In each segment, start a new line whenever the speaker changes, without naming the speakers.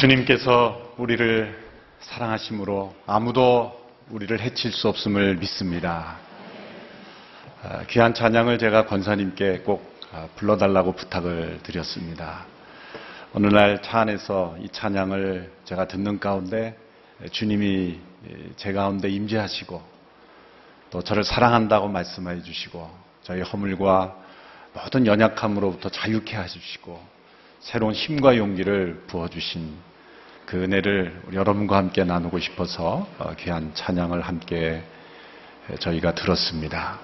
주님께서 우리를 사랑하심으로 아무도 우리를 해칠 수 없음을 믿습니다. 귀한 찬양을 제가 권사님께 꼭 불러달라고 부탁을 드렸습니다. 어느 날 차 안에서 이 찬양을 제가 듣는 가운데 주님이 제 가운데 임재하시고 또 저를 사랑한다고 말씀해 주시고 저희 허물과 모든 연약함으로부터 자유케 해주시고 새로운 힘과 용기를 부어주신 그 은혜를 우리 여러분과 함께 나누고 싶어서 귀한 찬양을 함께 저희가 들었습니다.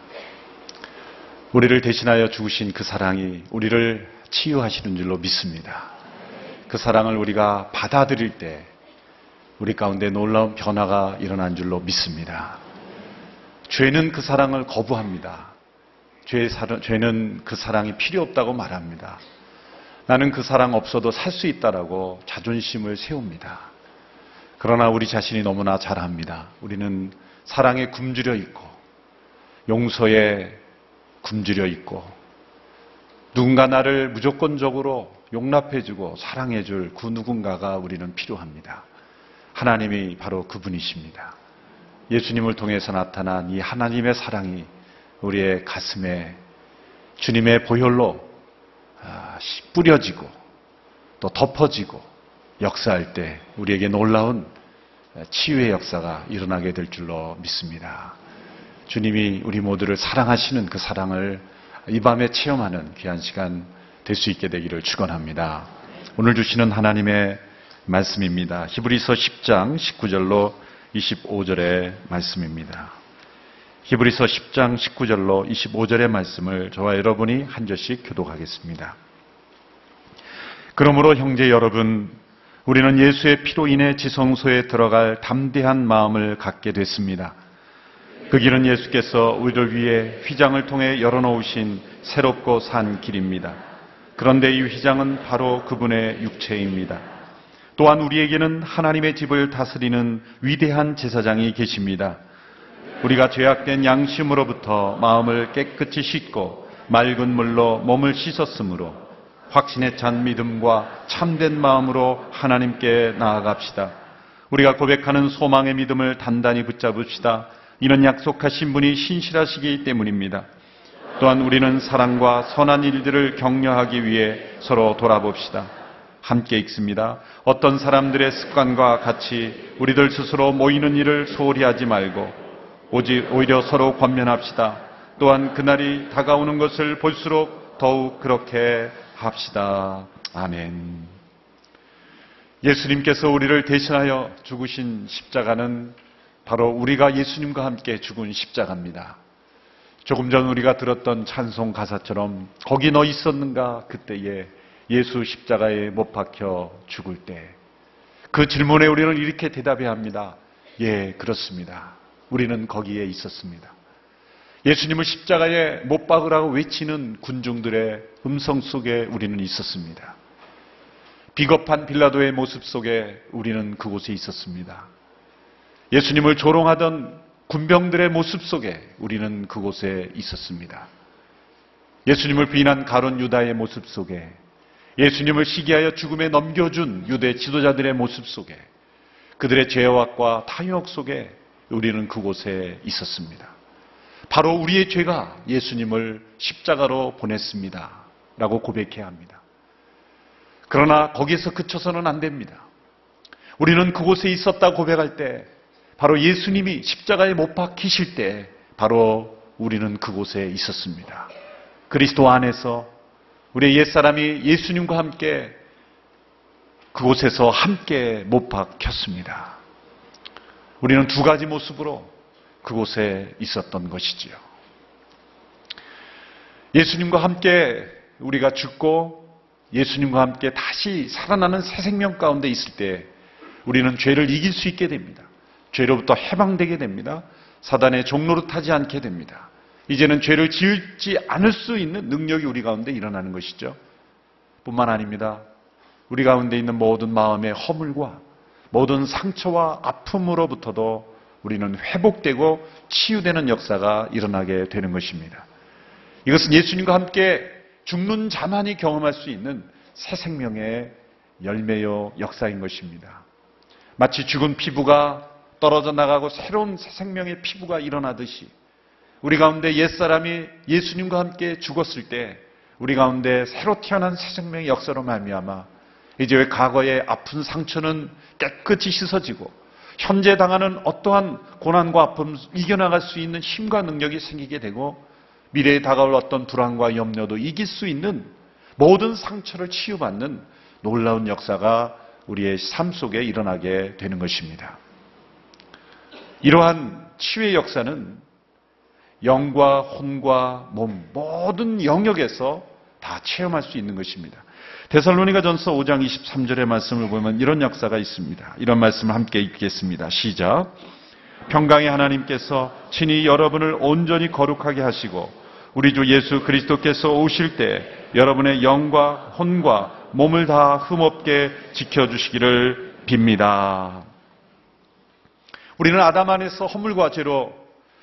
우리를 대신하여 죽으신 그 사랑이 우리를 치유하시는 줄로 믿습니다. 그 사랑을 우리가 받아들일 때 우리 가운데 놀라운 변화가 일어난 줄로 믿습니다. 죄는 그 사랑을 거부합니다. 죄는 그 사랑이 필요 없다고 말합니다. 나는 그 사랑 없어도 살 수 있다라고 자존심을 세웁니다. 그러나 우리 자신이 너무나 잘 압니다. 우리는 사랑에 굶주려 있고 용서에 굶주려 있고 누군가 나를 무조건적으로 용납해주고 사랑해줄 그 누군가가 우리는 필요합니다. 하나님이 바로 그분이십니다. 예수님을 통해서 나타난 이 하나님의 사랑이 우리의 가슴에 주님의 보혈로 뿌려지고 또 덮어지고 역사할 때 우리에게 놀라운 치유의 역사가 일어나게 될 줄로 믿습니다. 주님이 우리 모두를 사랑하시는 그 사랑을 이 밤에 체험하는 귀한 시간 될 수 있게 되기를 축원합니다. 오늘 주시는 하나님의 말씀입니다. 히브리서 10장 19절로 25절의 말씀입니다. 히브리서 10장 19절로 25절의 말씀을 저와 여러분이 한 절씩 교독하겠습니다. 그러므로 형제 여러분, 우리는 예수의 피로 인해 지성소에 들어갈 담대한 마음을 갖게 됐습니다. 그 길은 예수께서 우리를 위해 휘장을 통해 열어놓으신 새롭고 산 길입니다. 그런데 이 휘장은 바로 그분의 육체입니다. 또한 우리에게는 하나님의 집을 다스리는 위대한 제사장이 계십니다. 우리가 죄악된 양심으로부터 마음을 깨끗이 씻고 맑은 물로 몸을 씻었으므로 확신에 찬 믿음과 참된 마음으로 하나님께 나아갑시다. 우리가 고백하는 소망의 믿음을 단단히 붙잡읍시다. 이는 약속하신 분이 신실하시기 때문입니다. 또한 우리는 사랑과 선한 일들을 격려하기 위해 서로 돌아봅시다. 함께 읽습니다. 어떤 사람들의 습관과 같이 우리들 스스로 모이는 일을 소홀히 하지 말고 오히려 서로 권면합시다. 또한 그날이 다가오는 것을 볼수록 더욱 그렇게 합시다. 아멘. 예수님께서 우리를 대신하여 죽으신 십자가는 바로 우리가 예수님과 함께 죽은 십자가입니다. 조금 전 우리가 들었던 찬송 가사처럼 거기 너 있었는가 그때에 예수 십자가에 못 박혀 죽을 때 그 질문에 우리는 이렇게 대답해야 합니다. 예, 그렇습니다. 우리는 거기에 있었습니다. 예수님을 십자가에 못 박으라고 외치는 군중들의 음성 속에 우리는 있었습니다. 비겁한 빌라도의 모습 속에 우리는 그곳에 있었습니다. 예수님을 조롱하던 군병들의 모습 속에 우리는 그곳에 있었습니다. 예수님을 비난 가룟 유다의 모습 속에 예수님을 시기하여 죽음에 넘겨준 유대 지도자들의 모습 속에 그들의 죄악과 탐욕 속에 우리는 그곳에 있었습니다. 바로 우리의 죄가 예수님을 십자가로 보냈습니다. 라고 고백해야 합니다. 그러나 거기에서 그쳐서는 안 됩니다. 우리는 그곳에 있었다 고백할 때 바로 예수님이 십자가에 못 박히실 때 바로 우리는 그곳에 있었습니다. 그리스도 안에서 우리의 옛사람이 예수님과 함께 그곳에서 함께 못 박혔습니다. 우리는 두 가지 모습으로 그곳에 있었던 것이지요. 예수님과 함께 우리가 죽고 예수님과 함께 다시 살아나는 새 생명 가운데 있을 때 우리는 죄를 이길 수 있게 됩니다. 죄로부터 해방되게 됩니다. 사단의 종로로 타지 않게 됩니다. 이제는 죄를 지을지 않을 수 있는 능력이 우리 가운데 일어나는 것이죠. 뿐만 아닙니다. 우리 가운데 있는 모든 마음의 허물과 모든 상처와 아픔으로부터도 우리는 회복되고 치유되는 역사가 일어나게 되는 것입니다. 이것은 예수님과 함께 죽는 자만이 경험할 수 있는 새 생명의 열매요 역사인 것입니다. 마치 죽은 피부가 떨어져 나가고 새로운 새 생명의 피부가 일어나듯이 우리 가운데 옛사람이 예수님과 함께 죽었을 때 우리 가운데 새로 태어난 새 생명의 역사로 말미암아 이제 왜 과거의 아픈 상처는 깨끗이 씻어지고 현재 당하는 어떠한 고난과 아픔을 이겨나갈 수 있는 힘과 능력이 생기게 되고 미래에 다가올 어떤 불안과 염려도 이길 수 있는 모든 상처를 치유받는 놀라운 역사가 우리의 삶 속에 일어나게 되는 것입니다. 이러한 치유의 역사는 영과 혼과 몸 모든 영역에서 다 체험할 수 있는 것입니다. 데살로니가전서 5장 23절의 말씀을 보면 이런 역사가 있습니다. 이런 말씀을 함께 읽겠습니다. 시작. 평강의 하나님께서 친히 여러분을 온전히 거룩하게 하시고 우리 주 예수 그리스도께서 오실 때 여러분의 영과 혼과 몸을 다 흠없게 지켜주시기를 빕니다. 우리는 아담 안에서 허물과 죄로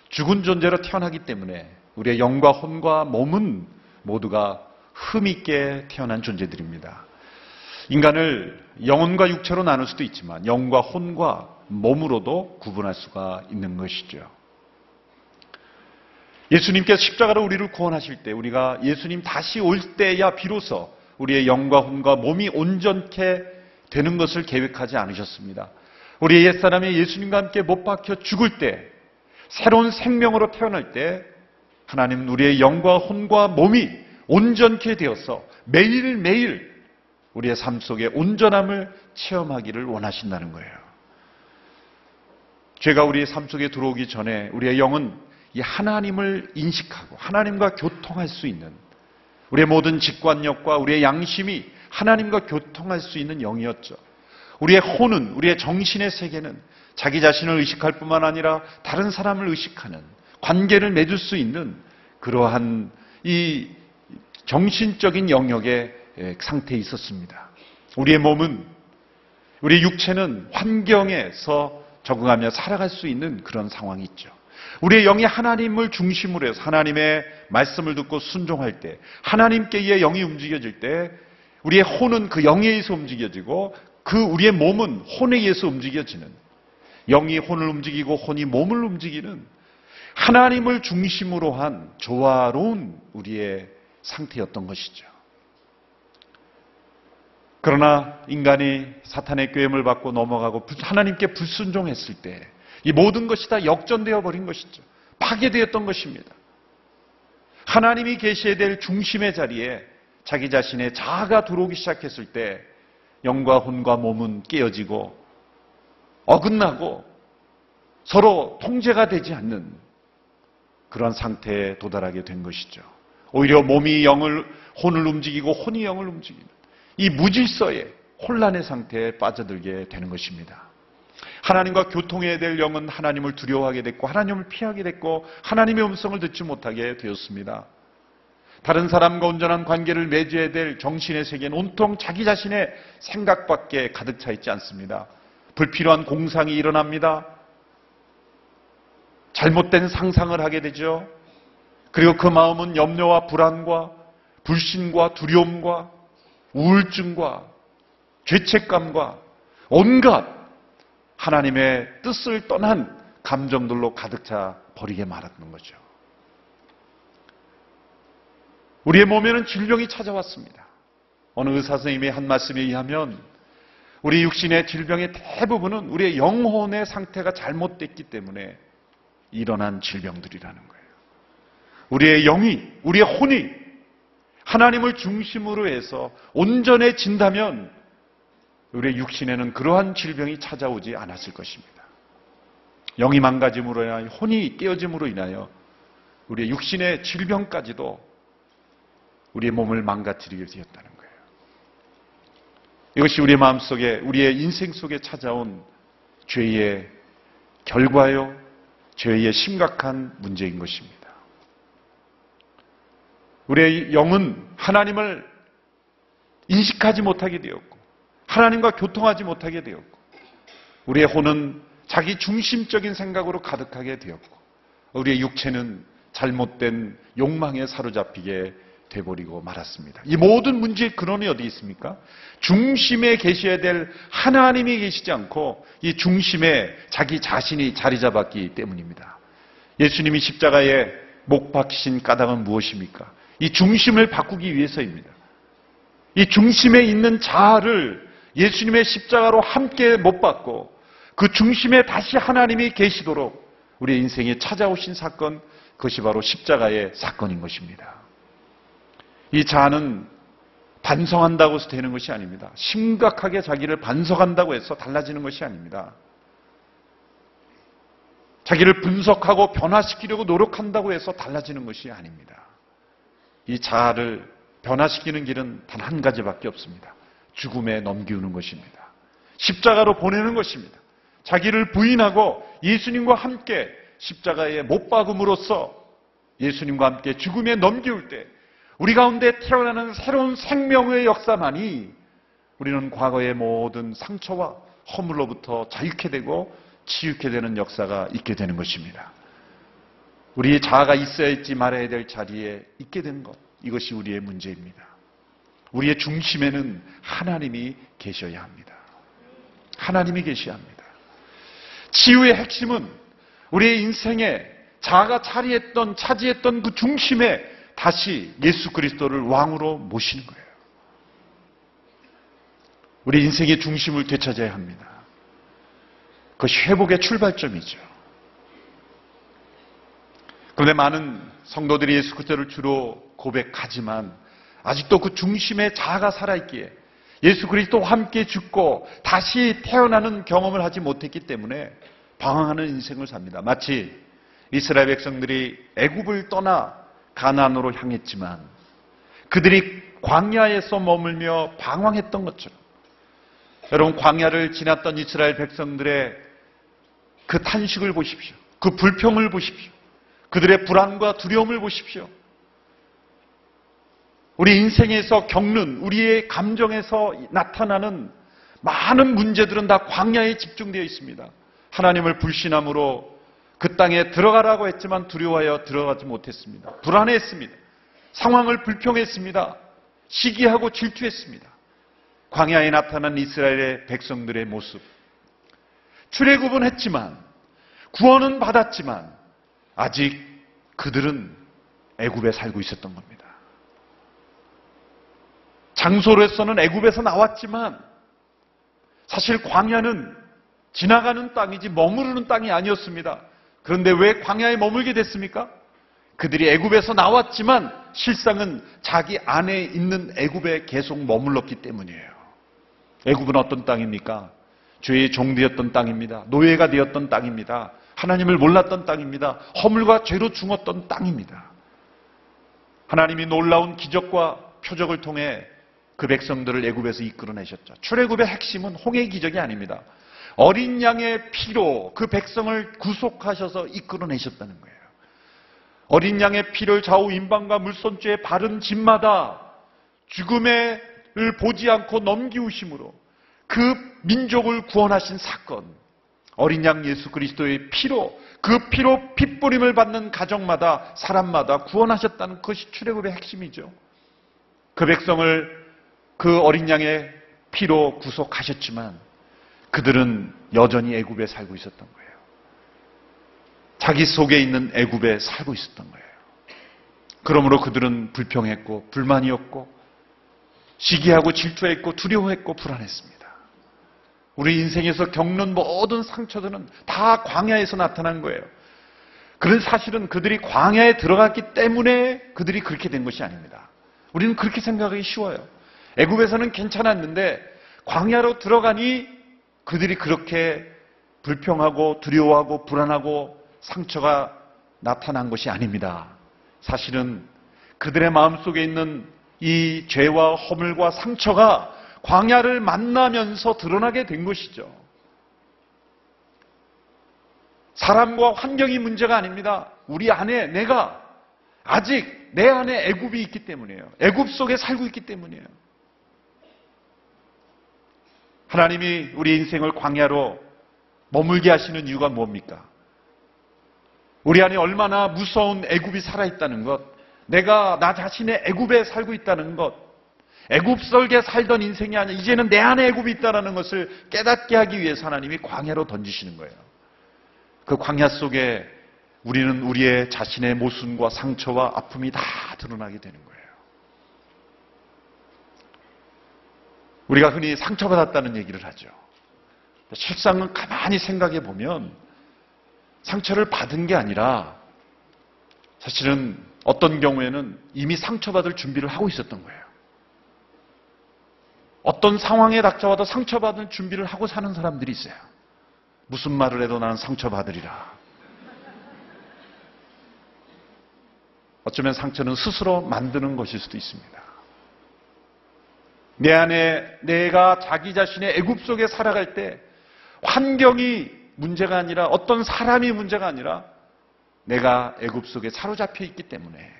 죽은 존재로 태어나기 때문에 우리의 영과 혼과 몸은 모두가 흠있게 태어난 존재들입니다. 인간을 영혼과 육체로 나눌 수도 있지만 영과 혼과 몸으로도 구분할 수가 있는 것이죠. 예수님께서 십자가로 우리를 구원하실 때 우리가 예수님 다시 올 때야 비로소 우리의 영과 혼과 몸이 온전케 되는 것을 계획하지 않으셨습니다. 우리의 옛사람이 예수님과 함께 못 박혀 죽을 때 새로운 생명으로 태어날 때 하나님은 우리의 영과 혼과 몸이 온전케 되어서 매일매일 우리의 삶 속에 온전함을 체험하기를 원하신다는 거예요. 죄가 우리의 삶 속에 들어오기 전에 우리의 영은 이 하나님을 인식하고 하나님과 교통할 수 있는 우리의 모든 직관력과 우리의 양심이 하나님과 교통할 수 있는 영이었죠. 우리의 혼은 우리의 정신의 세계는 자기 자신을 의식할 뿐만 아니라 다른 사람을 의식하는 관계를 맺을 수 있는 그러한 이 정신적인 영역의 상태에 있었습니다. 우리의 몸은 우리의 육체는 환경에서 적응하며 살아갈 수 있는 그런 상황이 있죠. 우리의 영이 하나님을 중심으로 해서 하나님의 말씀을 듣고 순종할 때 하나님께 의해 영이 움직여질 때 우리의 혼은 그 영에 의해서 움직여지고 그 우리의 몸은 혼에 의해서 움직여지는 영이 혼을 움직이고 혼이 몸을 움직이는 하나님을 중심으로 한 조화로운 우리의 상태였던 것이죠. 그러나 인간이 사탄의 꾀임을 받고 넘어가고 하나님께 불순종했을 때 이 모든 것이 다 역전되어 버린 것이죠. 파괴되었던 것입니다. 하나님이 계셔야 될 중심의 자리에 자기 자신의 자아가 들어오기 시작했을 때 영과 혼과 몸은 깨어지고 어긋나고 서로 통제가 되지 않는 그런 상태에 도달하게 된 것이죠. 오히려 몸이 혼을 움직이고 혼이 영을 움직이는 이 무질서의 혼란의 상태에 빠져들게 되는 것입니다. 하나님과 교통해야 될 영은 하나님을 두려워하게 됐고 하나님을 피하게 됐고 하나님의 음성을 듣지 못하게 되었습니다. 다른 사람과 온전한 관계를 맺어야 될 정신의 세계는 온통 자기 자신의 생각밖에 가득 차 있지 않습니다. 불필요한 공상이 일어납니다. 잘못된 상상을 하게 되죠. 그리고 그 마음은 염려와 불안과 불신과 두려움과 우울증과 죄책감과 온갖 하나님의 뜻을 떠난 감정들로 가득 차 버리게 말았는 거죠. 우리의 몸에는 질병이 찾아왔습니다. 어느 의사 선생님의 한 말씀에 의하면 우리 육신의 질병의 대부분은 우리의 영혼의 상태가 잘못됐기 때문에 일어난 질병들이라는 거예요. 우리의 영이, 우리의 혼이 하나님을 중심으로 해서 온전해진다면 우리의 육신에는 그러한 질병이 찾아오지 않았을 것입니다. 영이 망가짐으로 인하여 혼이 깨어짐으로 인하여 우리의 육신의 질병까지도 우리의 몸을 망가뜨리게 되었다는 거예요. 이것이 우리의 마음속에 우리의 인생 속에 찾아온 죄의 결과요, 죄의 심각한 문제인 것입니다. 우리의 영은 하나님을 인식하지 못하게 되었고 하나님과 교통하지 못하게 되었고 우리의 혼은 자기 중심적인 생각으로 가득하게 되었고 우리의 육체는 잘못된 욕망에 사로잡히게 돼버리고 말았습니다. 이 모든 문제의 근원이 어디 있습니까? 중심에 계셔야 될 하나님이 계시지 않고 이 중심에 자기 자신이 자리 잡았기 때문입니다. 예수님이 십자가에 못 박히신 까닭은 무엇입니까? 이 중심을 바꾸기 위해서입니다. 이 중심에 있는 자아를 예수님의 십자가로 함께 못 박고 그 중심에 다시 하나님이 계시도록 우리의 인생에 찾아오신 사건, 그것이 바로 십자가의 사건인 것입니다. 이 자아는 반성한다고 해서 되는 것이 아닙니다. 심각하게 자기를 반성한다고 해서 달라지는 것이 아닙니다. 자기를 분석하고 변화시키려고 노력한다고 해서 달라지는 것이 아닙니다. 이 자아를 변화시키는 길은 단 한 가지밖에 없습니다. 죽음에 넘기우는 것입니다. 십자가로 보내는 것입니다. 자기를 부인하고 예수님과 함께 십자가에 못 박음으로써 예수님과 함께 죽음에 넘기울 때 우리 가운데 태어나는 새로운 생명의 역사만이 우리는 과거의 모든 상처와 허물로부터 자유케 되고 치유케 되는 역사가 있게 되는 것입니다. 우리의 자아가 있어야 있지 말아야 될 자리에 있게 된 것, 이것이 우리의 문제입니다. 우리의 중심에는 하나님이 계셔야 합니다. 하나님이 계셔야 합니다. 치유의 핵심은 우리의 인생에 자아가 차지했던 그 중심에 다시 예수 그리스도를 왕으로 모시는 거예요. 우리 인생의 중심을 되찾아야 합니다. 그것이 회복의 출발점이죠. 그런데 많은 성도들이 예수 그리스도를 주로 고백하지만 아직도 그 중심에 자아가 살아있기에 예수 그리스도와 함께 죽고 다시 태어나는 경험을 하지 못했기 때문에 방황하는 인생을 삽니다. 마치 이스라엘 백성들이 애굽을 떠나 가나안으로 향했지만 그들이 광야에서 머물며 방황했던 것처럼, 여러분, 광야를 지났던 이스라엘 백성들의 그 탄식을 보십시오. 그 불평을 보십시오. 그들의 불안과 두려움을 보십시오. 우리 인생에서 겪는, 우리의 감정에서 나타나는 많은 문제들은 다 광야에 집중되어 있습니다. 하나님을 불신함으로 그 땅에 들어가라고 했지만 두려워하여 들어가지 못했습니다. 불안해했습니다. 상황을 불평했습니다. 시기하고 질투했습니다. 광야에 나타난 이스라엘의 백성들의 모습. 출애굽은 했지만, 구원은 받았지만 아직 그들은 애굽에 살고 있었던 겁니다. 장소로서는 애굽에서 나왔지만 사실 광야는 지나가는 땅이지 머무르는 땅이 아니었습니다. 그런데 왜 광야에 머물게 됐습니까? 그들이 애굽에서 나왔지만 실상은 자기 안에 있는 애굽에 계속 머물렀기 때문이에요. 애굽은 어떤 땅입니까? 죄의 종되었던 땅입니다. 노예가 되었던 땅입니다. 하나님을 몰랐던 땅입니다. 허물과 죄로 죽었던 땅입니다. 하나님이 놀라운 기적과 표적을 통해 그 백성들을 애굽에서 이끌어내셨죠. 출애굽의 핵심은 홍해 기적이 아닙니다. 어린 양의 피로 그 백성을 구속하셔서 이끌어내셨다는 거예요. 어린 양의 피를 좌우 임방과 물손죄에 바른 집마다 죽음을 보지 않고 넘기우심으로 그 민족을 구원하신 사건, 어린 양 예수 그리스도의 피로, 그 피로 핏부림을 받는 가정마다, 사람마다 구원하셨다는 것이 출애굽의 핵심이죠. 그 백성을 그 어린 양의 피로 구속하셨지만 그들은 여전히 애굽에 살고 있었던 거예요. 자기 속에 있는 애굽에 살고 있었던 거예요. 그러므로 그들은 불평했고 불만이었고 시기하고 질투했고 두려워했고 불안했습니다. 우리 인생에서 겪는 모든 상처들은 다 광야에서 나타난 거예요. 그런 사실은 그들이 광야에 들어갔기 때문에 그들이 그렇게 된 것이 아닙니다. 우리는 그렇게 생각하기 쉬워요. 애굽에서는 괜찮았는데 광야로 들어가니 그들이 그렇게 불평하고 두려워하고 불안하고 상처가 나타난 것이 아닙니다. 사실은 그들의 마음속에 있는 이 죄와 허물과 상처가 광야를 만나면서 드러나게 된 것이죠. 사람과 환경이 문제가 아닙니다. 우리 안에 내가 아직 내 안에 애굽이 있기 때문이에요. 애굽 속에 살고 있기 때문이에요. 하나님이 우리 인생을 광야로 머물게 하시는 이유가 뭡니까? 우리 안에 얼마나 무서운 애굽이 살아있다는 것, 내가 나 자신의 애굽에 살고 있다는 것, 애굽 속에 살던 인생이 아니라 이제는 내 안에 애굽이 있다는 것을 깨닫게 하기 위해서 하나님이 광야로 던지시는 거예요. 그 광야 속에 우리는 우리의 자신의 모순과 상처와 아픔이 다 드러나게 되는 거예요. 우리가 흔히 상처받았다는 얘기를 하죠. 실상은 가만히 생각해 보면 상처를 받은 게 아니라 사실은 어떤 경우에는 이미 상처받을 준비를 하고 있었던 거예요. 어떤 상황에 닥쳐와도 상처받을 준비를 하고 사는 사람들이 있어요. 무슨 말을 해도 나는 상처받으리라. 어쩌면 상처는 스스로 만드는 것일 수도 있습니다. 내 안에 내가 자기 자신의 애굽 속에 살아갈 때 환경이 문제가 아니라 어떤 사람이 문제가 아니라 내가 애굽 속에 사로잡혀 있기 때문에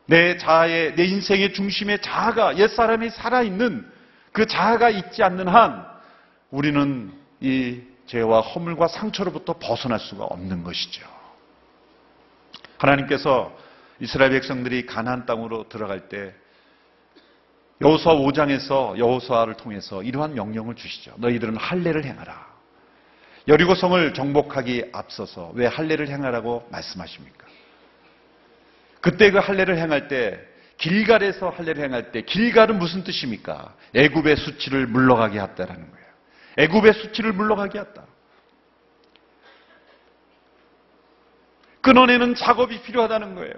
내 자아의, 내 인생의 중심에 자아가, 옛사람이 살아있는 그 자아가 있지 않는 한 우리는 이 죄와 허물과 상처로부터 벗어날 수가 없는 것이죠. 하나님께서 이스라엘 백성들이 가나안 땅으로 들어갈 때 여호수아 5장에서 여호수아를 통해서 이러한 명령을 주시죠. 너희들은 할례를 행하라. 여리고성을 정복하기 앞서서 왜 할례를 행하라고 말씀하십니까? 그때 그 할례를 행할 때 길갈에서 할례를 행할 때 길갈은 무슨 뜻입니까? 애굽의 수치를 물러가게 했다라는 거예요. 애굽의 수치를 물러가게 했다. 끊어내는 작업이 필요하다는 거예요.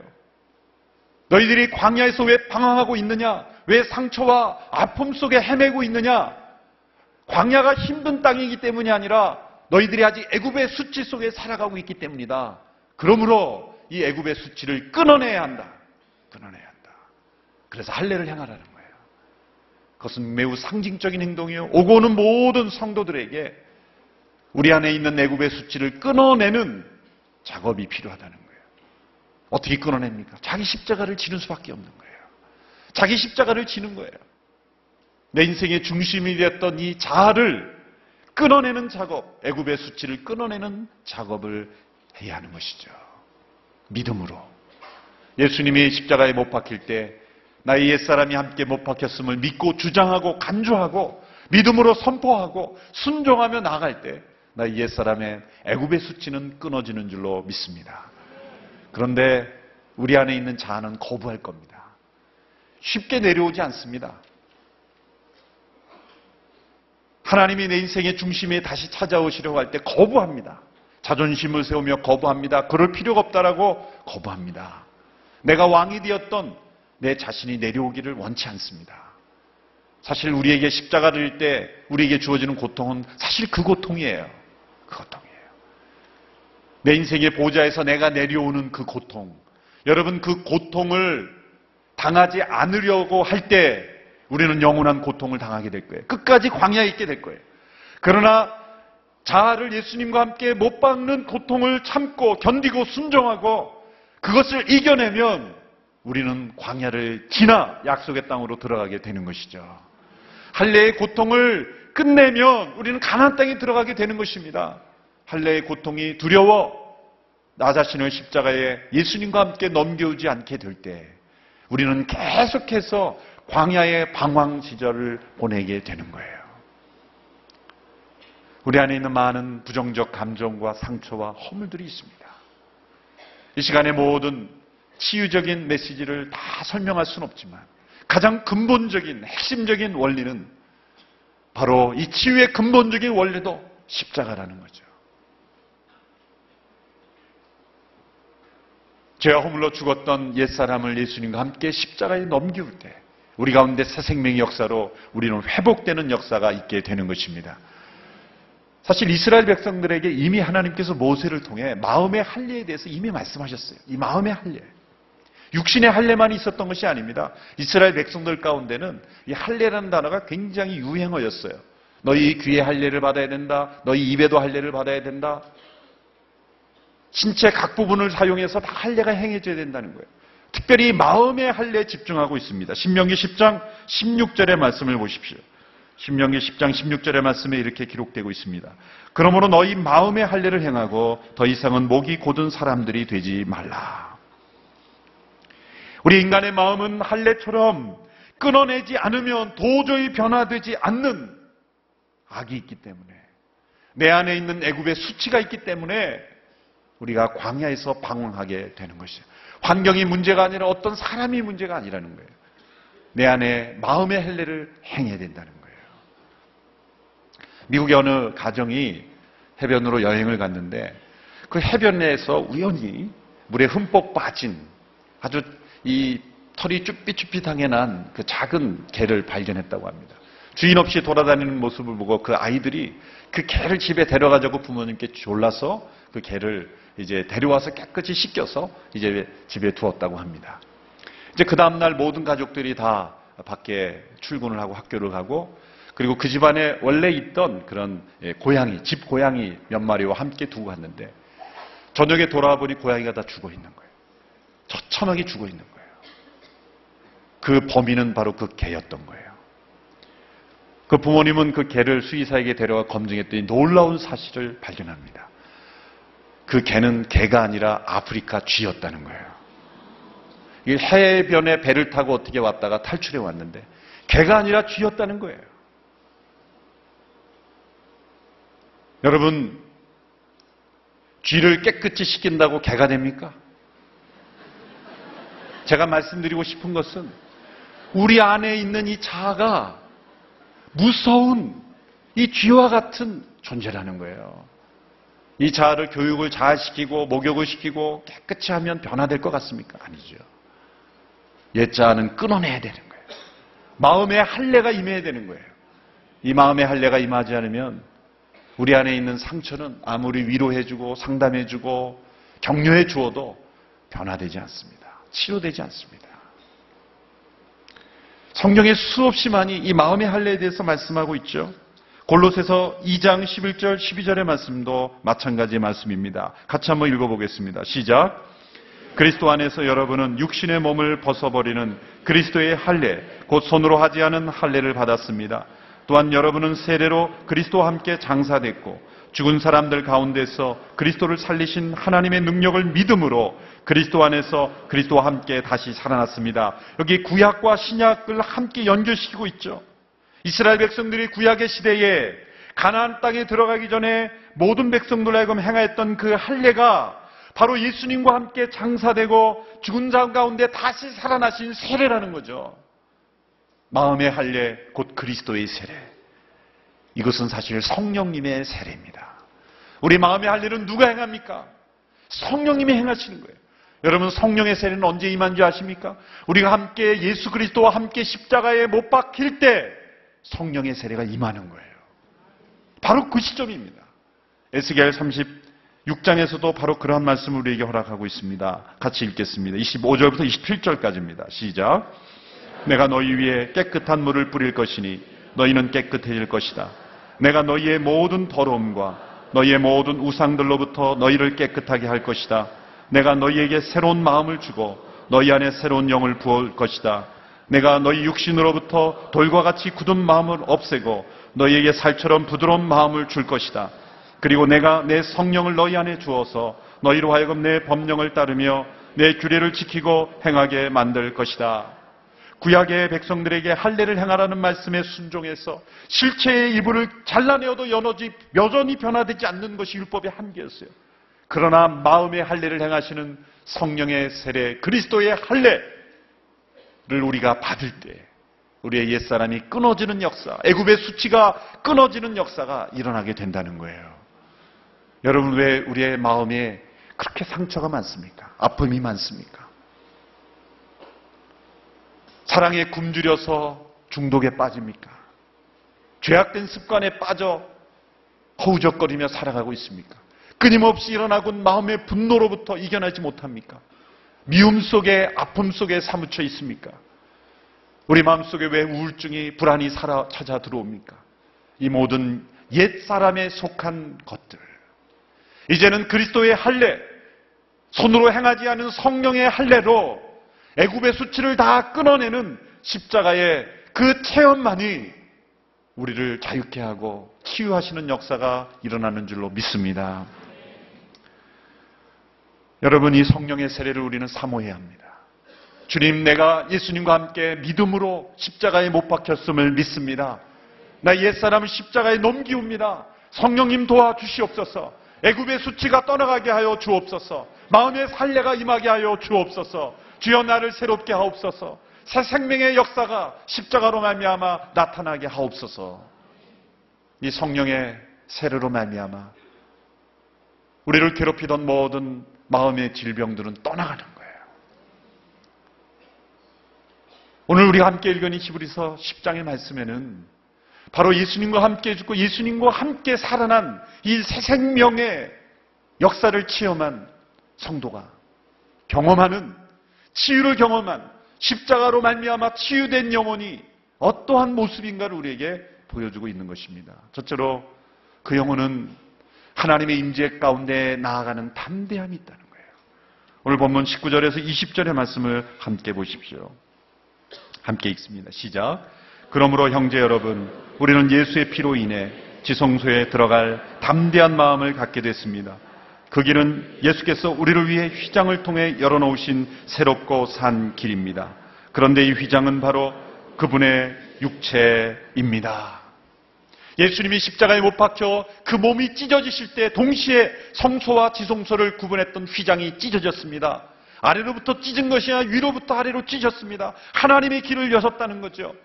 너희들이 광야에서 왜 방황하고 있느냐? 왜 상처와 아픔 속에 헤매고 있느냐? 광야가 힘든 땅이기 때문이 아니라 너희들이 아직 애굽의 수치 속에 살아가고 있기 때문이다. 그러므로 이 애굽의 수치를 끊어내야 한다. 끊어내야 한다. 그래서 할례를 행하라는 거예요. 그것은 매우 상징적인 행동이요. 오고 오는 모든 성도들에게 우리 안에 있는 애굽의 수치를 끊어내는 작업이 필요하다는 거예요. 어떻게 끊어냅니까? 자기 십자가를 지는 수밖에 없는 거예요. 자기 십자가를 지는 거예요. 내 인생의 중심이 되었던 이 자아를 끊어내는 작업, 애굽의 수치를 끊어내는 작업을 해야 하는 것이죠. 믿음으로. 예수님이 십자가에 못 박힐 때 나의 옛사람이 함께 못 박혔음을 믿고 주장하고 간주하고 믿음으로 선포하고 순종하며 나아갈 때 나의 옛사람의 애굽의 수치는 끊어지는 줄로 믿습니다. 그런데 우리 안에 있는 자아는 거부할 겁니다. 쉽게 내려오지 않습니다. 하나님이 내 인생의 중심에 다시 찾아오시려고 할 때 거부합니다. 자존심을 세우며 거부합니다. 그럴 필요가 없다라고 거부합니다. 내가 왕이 되었던 내 자신이 내려오기를 원치 않습니다. 사실 우리에게 십자가를 질 때 우리에게 주어지는 고통은 사실 그 고통이에요. 그 고통이에요. 내 인생의 보좌에서 내가 내려오는 그 고통. 여러분, 그 고통을 당하지 않으려고 할 때 우리는 영원한 고통을 당하게 될 거예요. 끝까지 광야에 있게 될 거예요. 그러나 자아를 예수님과 함께 못 박는 고통을 참고 견디고 순종하고 그것을 이겨내면 우리는 광야를 지나 약속의 땅으로 들어가게 되는 것이죠. 할례의 고통을 끝내면 우리는 가나안 땅에 들어가게 되는 것입니다. 할례의 고통이 두려워 나 자신을 십자가에 예수님과 함께 넘겨오지 않게 될 때 우리는 계속해서 광야의 방황 시절을 보내게 되는 거예요. 우리 안에 있는 많은 부정적 감정과 상처와 허물들이 있습니다. 이 시간에 모든 치유적인 메시지를 다 설명할 수는 없지만 가장 근본적인 핵심적인 원리는 바로 이 치유의 근본적인 원리도 십자가라는 거죠. 죄와 허물로 죽었던 옛사람을 예수님과 함께 십자가에 넘기울 때 우리 가운데 새 생명의 역사로 우리는 회복되는 역사가 있게 되는 것입니다. 사실 이스라엘 백성들에게 이미 하나님께서 모세를 통해 마음의 할례에 대해서 이미 말씀하셨어요. 이 마음의 할례. 육신의 할례만 있었던 것이 아닙니다. 이스라엘 백성들 가운데는 이 할례라는 단어가 굉장히 유행어였어요. 너희 귀에 할례를 받아야 된다. 너희 입에도 할례를 받아야 된다. 신체 각 부분을 사용해서 다 할례가 행해져야 된다는 거예요. 특별히 마음의 할례에 집중하고 있습니다. 신명기 10장 16절의 말씀을 보십시오. 신명기 10장 16절의 말씀에 이렇게 기록되고 있습니다. 그러므로 너희 마음의 할례를 행하고 더 이상은 목이 곧은 사람들이 되지 말라. 우리 인간의 마음은 할례처럼 끊어내지 않으면 도저히 변화되지 않는 악이 있기 때문에, 내 안에 있는 애굽의 수치가 있기 때문에 우리가 광야에서 방황하게 되는 것이에요. 환경이 문제가 아니라 어떤 사람이 문제가 아니라는 거예요. 내 안에 마음의 할례를 행해야 된다는 거예요. 미국의 어느 가정이 해변으로 여행을 갔는데 그 해변 내에서 우연히 물에 흠뻑 빠진 아주 이 털이 쭈삣쭈삣하게 난 그 작은 개를 발견했다고 합니다. 주인 없이 돌아다니는 모습을 보고 그 아이들이 그 개를 집에 데려가자고 부모님께 졸라서 그 개를 이제 데려와서 깨끗이 씻겨서 이제 집에 두었다고 합니다. 이제 그 다음날 모든 가족들이 다 밖에 출근을 하고 학교를 가고, 그리고 그 집안에 원래 있던 그런 고양이, 집 고양이 몇 마리와 함께 두고 갔는데 저녁에 돌아와 보니 고양이가 다 죽어 있는 거예요. 처참하게 죽어 있는 거예요. 그 범인은 바로 그 개였던 거예요. 그 부모님은 그 개를 수의사에게 데려가 검증했더니 놀라운 사실을 발견합니다. 그 개는 개가 아니라 아프리카 쥐였다는 거예요. 이 해변에 배를 타고 어떻게 왔다가 탈출해 왔는데 개가 아니라 쥐였다는 거예요. 여러분, 쥐를 깨끗이 씻긴다고 개가 됩니까? 제가 말씀드리고 싶은 것은 우리 안에 있는 이 자아가 무서운 이 쥐와 같은 존재라는 거예요. 이 자아를 교육을 잘 시키고 목욕을 시키고 깨끗이 하면 변화될 것 같습니까? 아니죠. 옛 자아는 끊어내야 되는 거예요. 마음의 할례가 임해야 되는 거예요. 이 마음의 할례가 임하지 않으면 우리 안에 있는 상처는 아무리 위로해주고 상담해주고 격려해 주어도 변화되지 않습니다. 치료되지 않습니다. 성경에 수없이 많이 이 마음의 할례에 대해서 말씀하고 있죠. 골로새서 2장 11절 12절의 말씀도 마찬가지의 말씀입니다. 같이 한번 읽어보겠습니다. 시작. 그리스도 안에서 여러분은 육신의 몸을 벗어버리는 그리스도의 할례, 곧 손으로 하지 않은 할례를 받았습니다. 또한 여러분은 세례로 그리스도와 함께 장사됐고 죽은 사람들 가운데서 그리스도를 살리신 하나님의 능력을 믿음으로 그리스도 안에서 그리스도와 함께 다시 살아났습니다. 여기 구약과 신약을 함께 연결시키고 있죠. 이스라엘 백성들이 구약의 시대에 가나안 땅에 들어가기 전에 모든 백성들로 하여금 행하였던 그 할례가 바로 예수님과 함께 장사되고 죽은 자 가운데 다시 살아나신 세례라는 거죠. 마음의 할례, 곧 그리스도의 세례. 이것은 사실 성령님의 세례입니다. 우리 마음의 할례는 누가 행합니까? 성령님이 행하시는 거예요. 여러분, 성령의 세례는 언제 임한 줄 아십니까? 우리가 함께 예수 그리스도와 함께 십자가에 못 박힐 때 성령의 세례가 임하는 거예요. 바로 그 시점입니다. 에스겔 36장에서도 바로 그러한 말씀을 우리에게 허락하고 있습니다. 같이 읽겠습니다. 25절부터 27절까지입니다. 시작. 내가 너희 위에 깨끗한 물을 뿌릴 것이니 너희는 깨끗해질 것이다. 내가 너희의 모든 더러움과 너희의 모든 우상들로부터 너희를 깨끗하게 할 것이다. 내가 너희에게 새로운 마음을 주고 너희 안에 새로운 영을 부을 것이다. 내가 너희 육신으로부터 돌과 같이 굳은 마음을 없애고 너희에게 살처럼 부드러운 마음을 줄 것이다. 그리고 내가 내 성령을 너희 안에 주어서 너희로 하여금 내 법령을 따르며 내 규례를 지키고 행하게 만들 것이다. 구약의 백성들에게 할례를 행하라는 말씀에 순종해서 실체의 이불을 잘라내어도 여전히 변화되지 않는 것이 율법의 한계였어요. 그러나 마음의 할례를 행하시는 성령의 세례, 그리스도의 할례를 우리가 받을 때 우리의 옛사람이 끊어지는 역사, 애굽의 수치가 끊어지는 역사가 일어나게 된다는 거예요. 여러분, 왜 우리의 마음에 그렇게 상처가 많습니까? 아픔이 많습니까? 사랑에 굶주려서 중독에 빠집니까? 죄악된 습관에 빠져 허우적거리며 살아가고 있습니까? 끊임없이 일어나곤 마음의 분노로부터 이겨내지 못합니까? 미움 속에, 아픔 속에 사무쳐 있습니까? 우리 마음속에 왜 우울증이, 불안이 찾아 들어옵니까? 이 모든 옛사람에 속한 것들, 이제는 그리스도의 할례, 손으로 행하지 않은 성령의 할례로 애굽의 수치를 다 끊어내는 십자가의 그 체험만이 우리를 자유케 하고 치유하시는 역사가 일어나는 줄로 믿습니다. 여러분, 이 성령의 세례를 우리는 사모해야 합니다. 주님, 내가 예수님과 함께 믿음으로 십자가에 못 박혔음을 믿습니다. 나 옛사람을 십자가에 넘기옵니다. 성령님 도와주시옵소서. 애굽의 수치가 떠나가게 하여 주옵소서. 마음의 살례가 임하게 하여 주옵소서. 주여, 나를 새롭게 하옵소서. 새 생명의 역사가 십자가로 말미암아 나타나게 하옵소서. 이 성령의 세례로 말미암아 우리를 괴롭히던 모든 마음의 질병들은 떠나가는 거예요. 오늘 우리가 함께 읽은 이 히브리서 10장의 말씀에는 바로 예수님과 함께 죽고 예수님과 함께 살아난 이 새 생명의 역사를 체험한 성도가 경험하는, 치유를 경험한, 십자가로 말미암아 치유된 영혼이 어떠한 모습인가를 우리에게 보여주고 있는 것입니다. 첫째로 그 영혼은 하나님의 임재 가운데 나아가는 담대함이 있다는 거예요. 오늘 본문 19절에서 20절의 말씀을 함께 보십시오. 함께 읽습니다. 시작. 그러므로 형제 여러분, 우리는 예수의 피로 인해 지성소에 들어갈 담대한 마음을 갖게 됐습니다. 그 길은 예수께서 우리를 위해 휘장을 통해 열어놓으신 새롭고 산 길입니다. 그런데 이 휘장은 바로 그분의 육체입니다. 예수님이 십자가에 못 박혀 그 몸이 찢어지실 때 동시에 성소와 지성소를 구분했던 휘장이 찢어졌습니다. 아래로부터 찢은 것이 아니라 위로부터 아래로 찢었습니다. 하나님의 길을 여셨다는 거죠.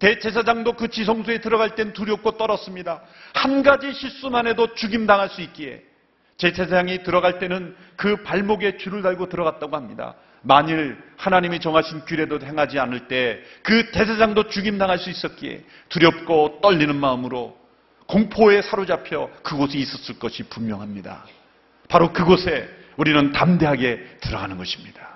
대제사장도 그 지성소에 들어갈 땐 두렵고 떨었습니다. 한 가지 실수만 해도 죽임당할 수 있기에 제사장이 들어갈 때는 그 발목에 줄을 달고 들어갔다고 합니다. 만일 하나님이 정하신 규례도 행하지 않을 때 그 대제사장도 죽임당할 수 있었기에 두렵고 떨리는 마음으로 공포에 사로잡혀 그곳에 있었을 것이 분명합니다. 바로 그곳에 우리는 담대하게 들어가는 것입니다.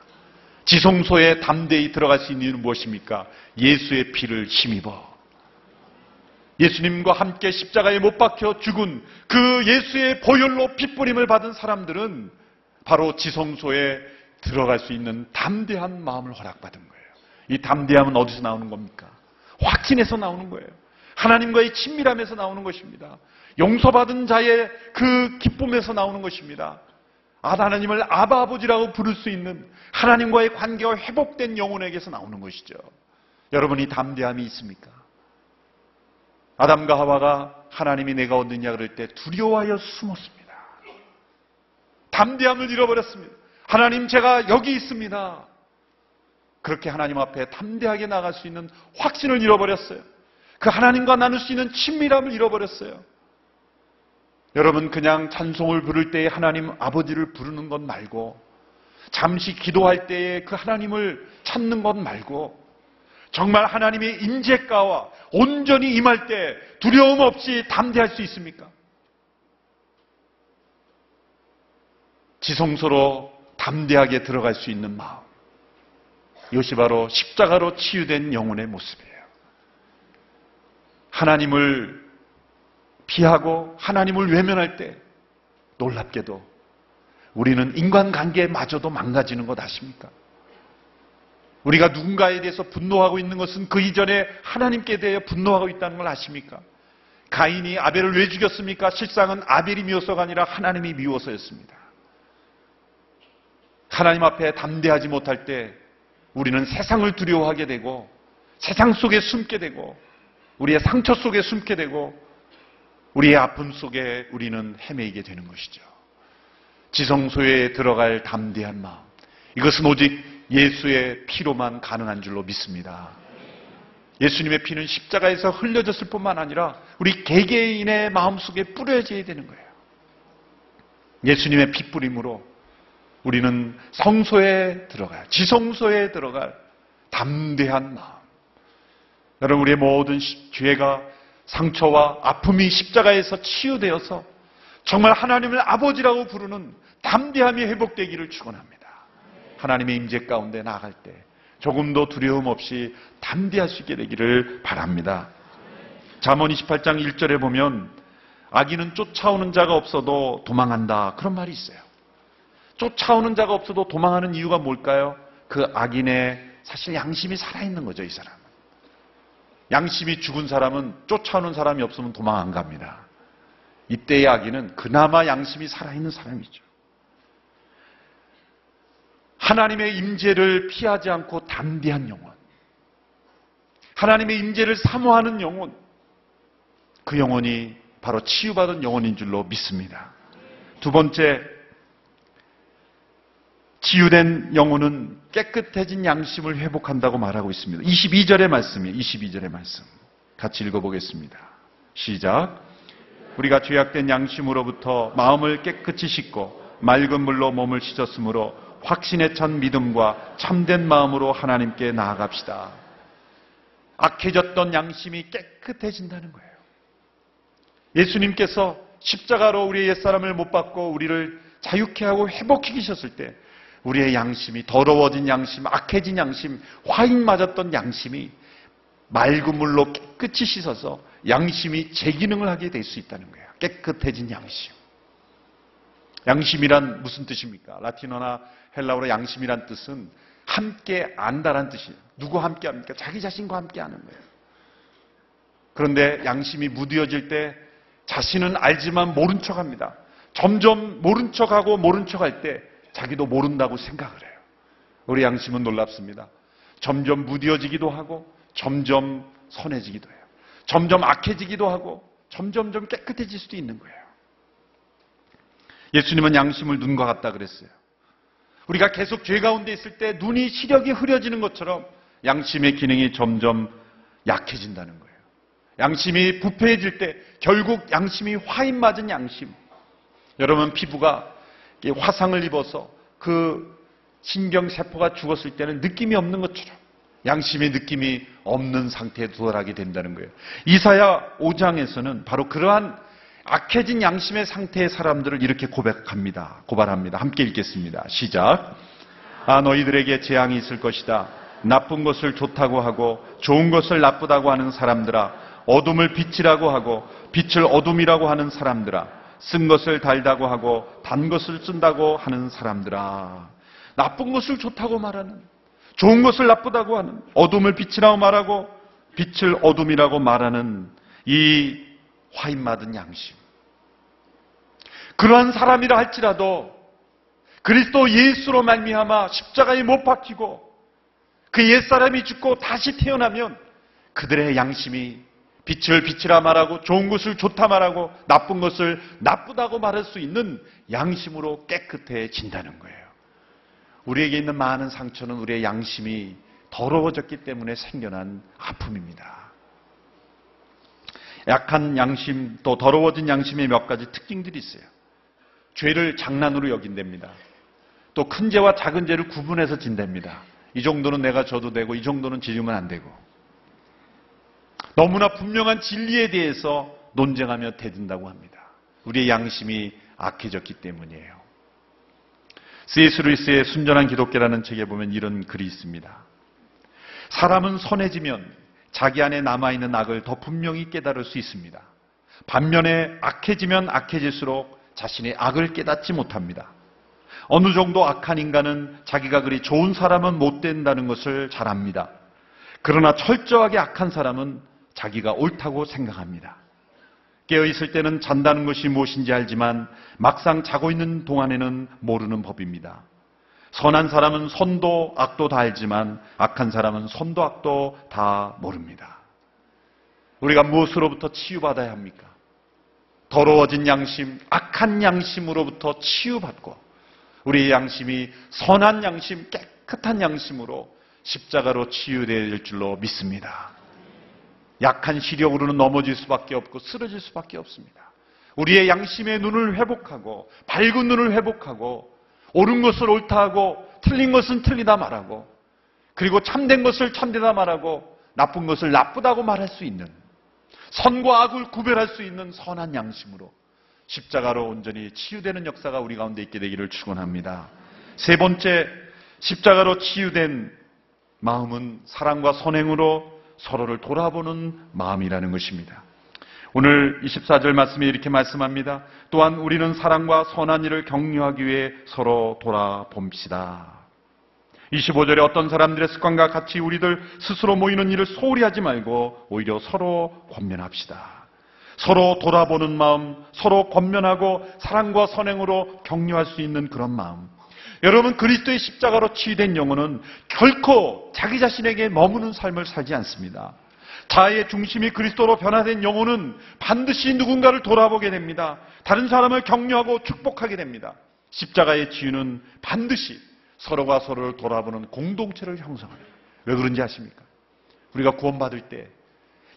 지성소에 담대히 들어갈 수 있는 이유는 무엇입니까? 예수의 피를 힘입어 예수님과 함께 십자가에 못 박혀 죽은 그 예수의 보혈로 핏부림을 받은 사람들은 바로 지성소에 들어갈 수 있는 담대한 마음을 허락받은 거예요. 이 담대함은 어디서 나오는 겁니까? 확신에서 나오는 거예요. 하나님과의 친밀함에서 나오는 것입니다. 용서받은 자의 그 기쁨에서 나오는 것입니다. 하나님을 아바 아버지라고 부를 수 있는 하나님과의 관계가 회복된 영혼에게서 나오는 것이죠. 여러분이 담대함이 있습니까? 아담과 하와가 하나님이 내가 어디냐 그럴 때 두려워하여 숨었습니다. 담대함을 잃어버렸습니다. 하나님, 제가 여기 있습니다. 그렇게 하나님 앞에 담대하게 나갈 수 있는 확신을 잃어버렸어요. 그 하나님과 나눌 수 있는 친밀함을 잃어버렸어요. 여러분, 그냥 찬송을 부를 때에 하나님 아버지를 부르는 것 말고, 잠시 기도할 때에 그 하나님을 찾는 것 말고, 정말 하나님의 임재가와 온전히 임할 때 두려움 없이 담대할 수 있습니까? 지성소로 담대하게 들어갈 수 있는 마음, 이것이 바로 십자가로 치유된 영혼의 모습이에요. 하나님을 피하고 하나님을 외면할 때 놀랍게도 우리는 인간관계마저도 망가지는 것 아십니까? 우리가 누군가에 대해서 분노하고 있는 것은 그 이전에 하나님께 대해 분노하고 있다는 걸 아십니까? 가인이 아벨을 왜 죽였습니까? 실상은 아벨이 미워서가 아니라 하나님이 미워서였습니다. 하나님 앞에 담대하지 못할 때 우리는 세상을 두려워하게 되고 세상 속에 숨게 되고 우리의 상처 속에 숨게 되고 우리의 아픔 속에 우리는 헤매이게 되는 것이죠. 지성소에 들어갈 담대한 마음, 이것은 오직 예수의 피로만 가능한 줄로 믿습니다. 예수님의 피는 십자가에서 흘려졌을 뿐만 아니라 우리 개개인의 마음속에 뿌려져야 되는 거예요. 예수님의 핏부림으로 우리는 성소에 들어갈, 지성소에 들어갈 담대한 마음. 여러분, 우리의 모든 죄가, 상처와 아픔이 십자가에서 치유되어서 정말 하나님을 아버지라고 부르는 담대함이 회복되기를 축원합니다. 하나님의 임재 가운데 나아갈 때 조금도 두려움 없이 담대할 수 있게 되기를 바랍니다. 잠언 28장 1절에 보면 악인은 쫓아오는 자가 없어도 도망한다, 그런 말이 있어요. 쫓아오는 자가 없어도 도망하는 이유가 뭘까요? 그 악인의 사실 양심이 살아있는 거죠. 이 사람은 양심이 죽은 사람은 쫓아오는 사람이 없으면 도망 안 갑니다. 이때의 악인은 그나마 양심이 살아있는 사람이죠. 하나님의 임재를 피하지 않고 담대한 영혼, 하나님의 임재를 사모하는 영혼, 그 영혼이 바로 치유받은 영혼인 줄로 믿습니다. 두 번째, 치유된 영혼은 깨끗해진 양심을 회복한다고 말하고 있습니다. 22절의 말씀이에요. 22절의 말씀. 같이 읽어보겠습니다. 시작. 우리가 죄악된 양심으로부터 마음을 깨끗이 씻고 맑은 물로 몸을 씻었으므로 확신에 찬 믿음과 참된 마음으로 하나님께 나아갑시다. 악해졌던 양심이 깨끗해진다는 거예요. 예수님께서 십자가로 우리의 옛사람을 못 박고 우리를 자유케 하고 회복시키셨을 때 우리의 양심이, 더러워진 양심, 악해진 양심, 화인 맞았던 양심이 맑은 물로 깨끗이 씻어서 양심이 재기능을 하게 될 수 있다는 거예요. 깨끗해진 양심. 양심이란 무슨 뜻입니까? 라틴어나 헬라어로 양심이란 뜻은 함께 안다란 뜻이에요. 누구와 함께 합니까? 자기 자신과 함께 하는 거예요. 그런데 양심이 무뎌질 때 자신은 알지만 모른 척합니다. 점점 모른 척하고 모른 척할 때 자기도 모른다고 생각을 해요. 우리 양심은 놀랍습니다. 점점 무뎌지기도 하고 점점 선해지기도 해요. 점점 악해지기도 하고 점점점 깨끗해질 수도 있는 거예요. 예수님은 양심을 눈과 같다 그랬어요. 우리가 계속 죄 가운데 있을 때 눈이 시력이 흐려지는 것처럼 양심의 기능이 점점 약해진다는 거예요. 양심이 부패해질 때 결국 양심이 화인 맞은 양심. 여러분, 피부가 화상을 입어서 그 신경세포가 죽었을 때는 느낌이 없는 것처럼 양심의 느낌이 없는 상태에 도달하게 된다는 거예요. 이사야 5장에서는 바로 그러한 악해진 양심의 상태의 사람들을 이렇게 고발합니다. 함께 읽겠습니다. 시작. 너희들에게 재앙이 있을 것이다. 나쁜 것을 좋다고 하고 좋은 것을 나쁘다고 하는 사람들아, 어둠을 빛이라고 하고 빛을 어둠이라고 하는 사람들아, 쓴 것을 달다고 하고 단 것을 쓴다고 하는 사람들아. 나쁜 것을 좋다고 말하는, 좋은 것을 나쁘다고 하는, 어둠을 빛이라고 말하고 빛을 어둠이라고 말하는 이 화인맞은 양심. 그러한 사람이라 할지라도 그리스도 예수로 말미암아 십자가에 못 박히고 그 옛사람이 죽고 다시 태어나면 그들의 양심이 빛을 빛이라 말하고 좋은 것을 좋다 말하고 나쁜 것을 나쁘다고 말할 수 있는 양심으로 깨끗해진다는 거예요. 우리에게 있는 많은 상처는 우리의 양심이 더러워졌기 때문에 생겨난 아픔입니다. 약한 양심, 또 더러워진 양심의 몇 가지 특징들이 있어요. 죄를 장난으로 여긴답니다. 또 큰 죄와 작은 죄를 구분해서 진답니다. 이 정도는 내가 져도 되고 이 정도는 지르면 안 되고, 너무나 분명한 진리에 대해서 논쟁하며 대든다고 합니다. 우리의 양심이 악해졌기 때문이에요. C.S. 루이스의 순전한 기독교라는 책에 보면 이런 글이 있습니다. 사람은 선해지면 자기 안에 남아있는 악을 더 분명히 깨달을 수 있습니다. 반면에 악해지면 악해질수록 자신의 악을 깨닫지 못합니다. 어느 정도 악한 인간은 자기가 그리 좋은 사람은 못 된다는 것을 잘 압니다. 그러나 철저하게 악한 사람은 자기가 옳다고 생각합니다. 깨어있을 때는 잔다는 것이 무엇인지 알지만 막상 자고 있는 동안에는 모르는 법입니다. 선한 사람은 선도 악도 다 알지만 악한 사람은 선도 악도 다 모릅니다. 우리가 무엇으로부터 치유받아야 합니까? 더러워진 양심, 악한 양심으로부터 치유받고 우리의 양심이 선한 양심, 깨끗한 양심으로 십자가로 치유될 줄로 믿습니다. 약한 시력으로는 넘어질 수밖에 없고 쓰러질 수밖에 없습니다. 우리의 양심의 눈을 회복하고 밝은 눈을 회복하고 옳은 것을 옳다 하고 틀린 것은 틀리다 말하고 그리고 참된 것을 참되다 말하고 나쁜 것을 나쁘다고 말할 수 있는, 선과 악을 구별할 수 있는 선한 양심으로 십자가로 온전히 치유되는 역사가 우리 가운데 있게 되기를 축원합니다. 세 번째, 십자가로 치유된 마음은 사랑과 선행으로 서로를 돌아보는 마음이라는 것입니다. 오늘 24절 말씀에 이렇게 말씀합니다. 또한 우리는 사랑과 선한 일을 격려하기 위해 서로 돌아봅시다. 25절에 어떤 사람들의 습관과 같이 우리들 스스로 모이는 일을 소홀히 하지 말고 오히려 서로 권면합시다. 서로 돌아보는 마음, 서로 권면하고 사랑과 선행으로 격려할 수 있는 그런 마음. 여러분, 그리스도의 십자가로 치유된 영혼은 결코 자기 자신에게 머무는 삶을 살지 않습니다. 자아의 중심이 그리스도로 변화된 영혼은 반드시 누군가를 돌아보게 됩니다. 다른 사람을 격려하고 축복하게 됩니다. 십자가의 치유는 반드시 서로가 서로를 돌아보는 공동체를 형성합니다. 왜 그런지 아십니까? 우리가 구원받을 때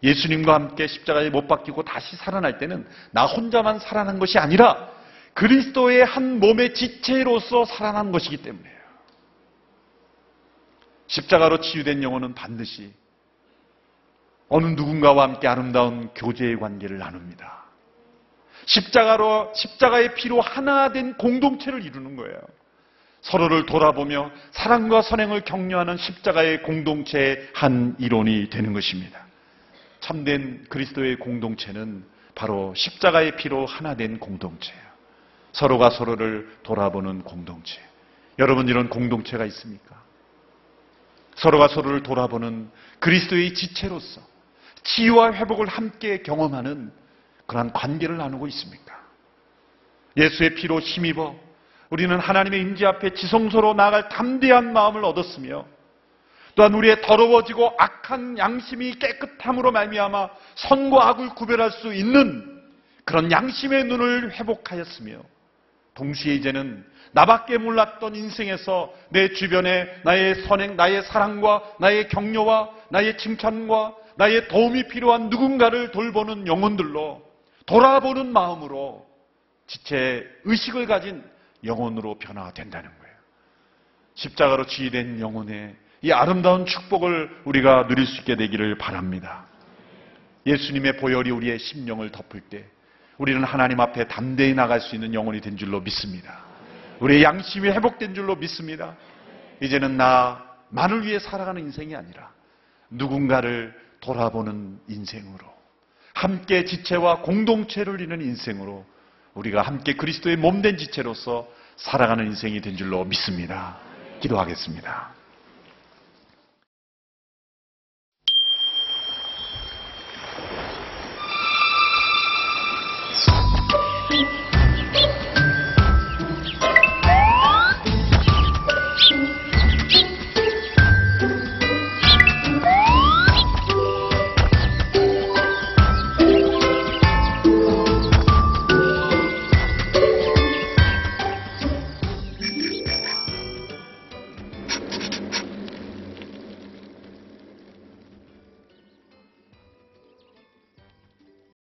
예수님과 함께 십자가에 못 박히고 다시 살아날 때는 나 혼자만 살아난 것이 아니라 그리스도의 한 몸의 지체로서 살아난 것이기 때문이에요. 십자가로 치유된 영혼은 반드시 어느 누군가와 함께 아름다운 교제의 관계를 나눕니다. 십자가의 피로 하나 된 공동체를 이루는 거예요. 서로를 돌아보며 사랑과 선행을 격려하는 십자가의 공동체의 한 일원이 되는 것입니다. 참된 그리스도의 공동체는 바로 십자가의 피로 하나 된 공동체예요. 서로가 서로를 돌아보는 공동체. 여러분, 이런 공동체가 있습니까? 서로가 서로를 돌아보는 그리스도의 지체로서 치유와 회복을 함께 경험하는 그러한 관계를 나누고 있습니까? 예수의 피로 힘입어 우리는 하나님의 임재 앞에 지성소로 나아갈 담대한 마음을 얻었으며, 또한 우리의 더러워지고 악한 양심이 깨끗함으로 말미암아 선과 악을 구별할 수 있는 그런 양심의 눈을 회복하였으며, 동시에 이제는 나밖에 몰랐던 인생에서 내 주변에 나의 선행, 나의 사랑과 나의 격려와 나의 칭찬과 나의 도움이 필요한 누군가를 돌보는 영혼들로, 돌아보는 마음으로 지체 의식을 가진 영혼으로 변화된다는 거예요. 십자가로 치유된 영혼의 이 아름다운 축복을 우리가 누릴 수 있게 되기를 바랍니다. 예수님의 보혈이 우리의 심령을 덮을 때 우리는 하나님 앞에 담대히 나갈 수 있는 영혼이 된 줄로 믿습니다. 우리의 양심이 회복된 줄로 믿습니다. 이제는 나만을 위해 살아가는 인생이 아니라 누군가를 돌아보는 인생으로, 함께 지체와 공동체를 이루는 인생으로 우리가 함께 그리스도의 몸된 지체로서 살아가는 인생이 된 줄로 믿습니다. 기도하겠습니다.